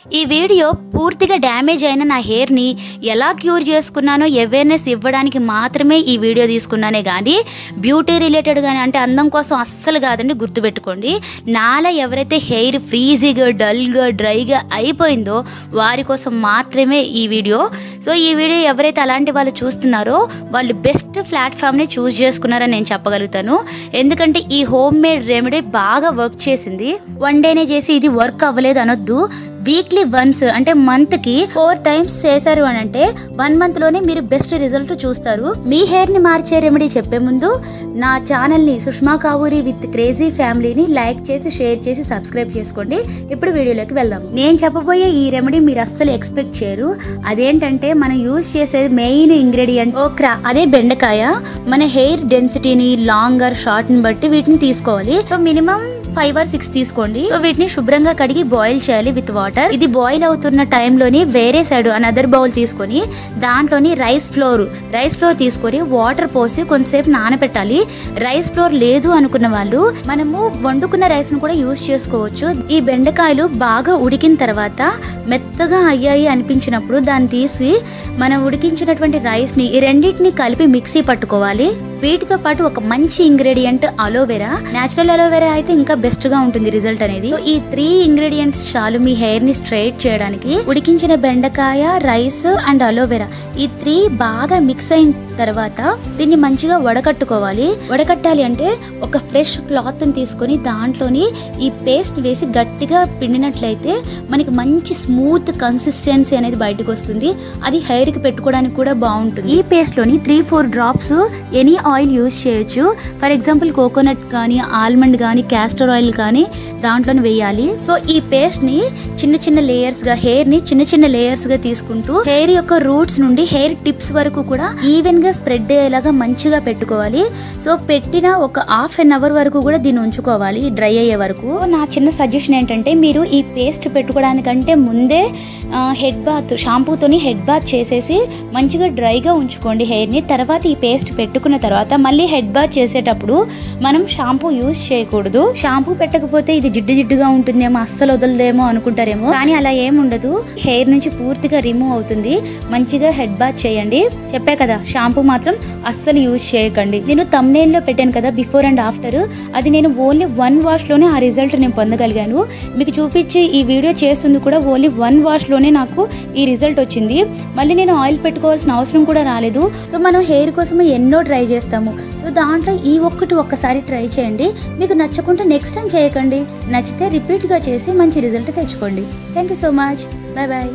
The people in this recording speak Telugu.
ఈ వీడియో పూర్తిగా డ్యామేజ్ అయిన నా హెయిర్ ని ఎలా క్యూర్ చేసుకున్నానో అవేర్నెస్ ఇవ్వడానికి మాత్రమే ఈ వీడియో తీసుకున్నానే గానీ బ్యూటీ రిలేటెడ్ గానీ అంటే అందం కోసం అస్సలు కాదండి. గుర్తుపెట్టుకోండి, నాలా ఎవరైతే హెయిర్ ఫ్రీజీగా డల్గా డ్రైగా అయిపోయిందో వారి కోసం మాత్రమే ఈ వీడియో. సో ఈ వీడియో ఎవరైతే అలాంటి వాళ్ళు చూస్తున్నారో వాళ్ళు బెస్ట్ ప్లాట్ఫామ్ని చూస్ చేసుకున్నారని నేను చెప్పగలుగుతాను. ఎందుకంటే ఈ హోమ్ మేడ్ రెమెడీ బాగా వర్క్ చేసింది. వన్ డేనే చేసి ఇది వర్క్ అవ్వలేదు అనొద్దు. వీక్లీ వన్స్ అంటే మంత్ కి 4 times చేశారు అని అంటే 1 month లోనే మీరు బెస్ట్ రిజల్ట్ చూస్తారు. మీ హెయిర్ ని మార్చే రెమెడీ చెప్పే ముందు నా ఛానల్ ని సుష్మా కావూరి విత్ క్రేజీ ఫ్యామిలీని లైక్ చేసి షేర్ చేసి సబ్స్క్రైబ్ చేసుకోండి. ఇప్పుడు వీడియోలోకి వెళ్దాం. నేను చెప్పబోయే ఈ రెమెడీ మీరు అస్సలు ఎక్స్పెక్ట్ చేయరు. అదేంటంటే మనం యూజ్ చేసేది మెయిన్ ఇంగ్రీడియంట్ ఓక్రా, అదే బెండకాయ. మన హెయిర్ డెన్సిటీని లాంగర్ షార్ట్ ని బట్టి వీటిని తీసుకోవాలి. సో మినిమం 5 or 6 తీసుకోండి. సో వీటిని శుభ్రంగా కడిగి బాయిల్ చేయాలి విత్ వాటర్. ఇది బాయిల్ అవుతున్న టైంలోని వేరే సైడ్ అనదర్ బౌల్ తీసుకొని దాంట్లోని రైస్ ఫ్లోర్ తీసుకొని వాటర్ పోసి కొంతసేపు నానబెట్టాలి. రైస్ ఫ్లోర్ లేదు అనుకున్న వాళ్ళు మనము వండుకున్న రైస్ ను కూడా యూజ్ చేసుకోవచ్చు. ఈ బెండకాయలు బాగా ఉడికిన తర్వాత మెత్తగా అయ్యాయి అనిపించినప్పుడు దాన్ని తీసి మనం ఉడికించినటువంటి రైస్ ని ఈ రెండింటిని కలిపి మిక్సీ పట్టుకోవాలి. వీటితో పాటు ఒక మంచి ఇంగ్రీడియంట్ అలోవెరా. నేచురల్ అలోవెరా అయితే ఇంకా బెస్ట్ గా ఉంటుంది రిజల్ట్ అనేది. ఈ 3 ingredients చాలు మీ హెయిర్ ని స్ట్రైట్ చేయడానికి. ఉడికించిన బెండకాయ, రైస్ అండ్ అలోవెరా ఈ 3 బాగా మిక్స్ అయిన తర్వాత దీన్ని మంచిగా వడకట్టుకోవాలి. వడకట్టాలి అంటే ఒక ఫ్రెష్ క్లాత్ తీసుకొని దాంట్లోని ఈ పేస్ట్ వేసి గట్టిగా పిండినట్లయితే మనకి మంచి స్మూత్ కన్సిస్టెన్సీ అనేది బయటకు వస్తుంది. అది హెయిర్ కి పెట్టుకోవడానికి కూడా బాగుంటుంది. ఈ పేస్ట్ లోని 3-4 drops ఎనీ ఆయిల్ యూజ్ చేయొచ్చు. ఫర్ ఎగ్జాంపుల్ కోకోనట్ కానీ, ఆల్మండ్ కానీ, క్యాస్టర్ ఆయిల్ కానీ దాంట్లోనే వేయాలి. సో ఈ పేస్ట్ ని చిన్న చిన్న లేయర్స్ గా హెయిర్ ని చిన్న చిన్న లేయర్స్ గా తీసుకుంటూ హెయిర్ యొక్క రూట్స్ నుండి హెయిర్ టిప్స్ వరకు కూడా ఈవెన్ గా స్ప్రెడ్ అయ్యేలాగా మంచిగా పెట్టుకోవాలి. సో పెట్టిన ఒక 1/2 hour వరకు కూడా దీన్ని ఉంచుకోవాలి డ్రై అయ్యే వరకు. నా చిన్న సజెషన్ ఏంటంటే మీరు ఈ పేస్ట్ పెట్టుకోవడానికంటే ముందే హెడ్ బాత్ షాంపూతోని హెడ్ బాత్ చేసేసి మంచిగా డ్రైగా ఉంచుకోండి హెయిర్ ని. తర్వాత ఈ పేస్ట్ పెట్టుకున్న తర్వాత మళ్ళీ హెడ్ బాత్ చేసేటప్పుడు మనం షాంపూ యూజ్ చేయకూడదు. షాంపూ పెట్టకపోతే ఇది జిడ్డుగా ఉంటుందేమో, అస్సలు వదలదేమో అనుకుంటారేమో, కానీ అలా ఏముండదు. హెయిర్ నుంచి పూర్తిగా రిమూవ్ అవుతుంది. మంచిగా హెడ్ బాత్ చేయండి. చెప్పే కదా, షాంపూ మాత్రం అస్సలు యూజ్ చేయకండి. నేను thumbnail లో పెట్టాను కదా బిఫోర్ అండ్ ఆఫ్టర్, అది నేను ఓన్లీ 1 wash లోనే ఆ రిజల్ట్ నేను పొందగలిగాను. మీకు చూపించి ఈ వీడియో చేస్తుంది కూడా ఓన్లీ 1 wash లోనే నాకు ఈ రిజల్ట్ వచ్చింది. మళ్ళీ నేను ఆయిల్ పెట్టుకోవాల్సిన అవసరం కూడా రాలేదు. సో మనం హెయిర్ కోసం ఎన్నో ట్రై చేస్తాము. సో దాంట్లో ఈ ఒక్కసారి ట్రై చేయండి. మీకు నచ్చకుంటే నెక్స్ట్ టైం చేయకండి. నచ్చితే రిపీట్గా చేసి మంచి రిజల్ట్ తెచ్చుకోండి. Thank you so much. Bye bye.